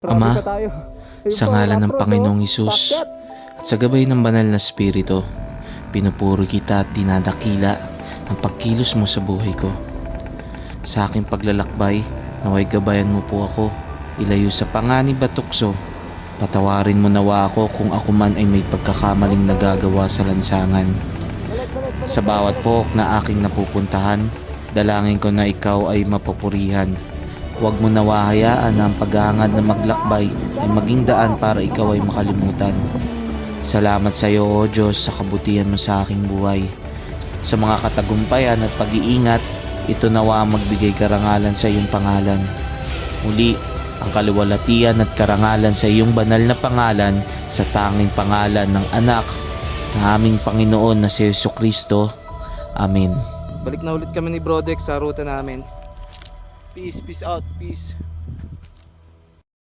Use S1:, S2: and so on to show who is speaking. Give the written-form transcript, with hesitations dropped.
S1: Ama, sa ngalan ng Panginoong Hesus at sa gabay ng banal na Espiritu, pinupuri kita at dinadakila ang pagkilos mo sa buhay ko. Sa aking paglalakbay, naway gabayan mo po ako, ilayo sa panganib at tukso. Patawarin mo nawa ako kung ako man ay may pagkakamaling nagagawa sa lansangan. Sa bawat pook na aking napupuntahan, dalangin ko na ikaw ay mapupurihan. Huwag mo nawa hayaan na ang paghahangad na maglakbay ay maging daan para ikaw ay makalimutan. Salamat sa iyo, O Diyos, sa kabutihan mo sa aking buhay. Sa mga katagumpayan at pag-iingat, ito nawa magbigay karangalan sa iyong pangalan. Muli, ang kaluwalhatian at karangalan sa iyong banal na pangalan, sa tanging pangalan ng anak na aming Panginoon na si Jesucristo. Amen.
S2: Balik na ulit kami ni Brodex sa ruta namin. Peace out, peace.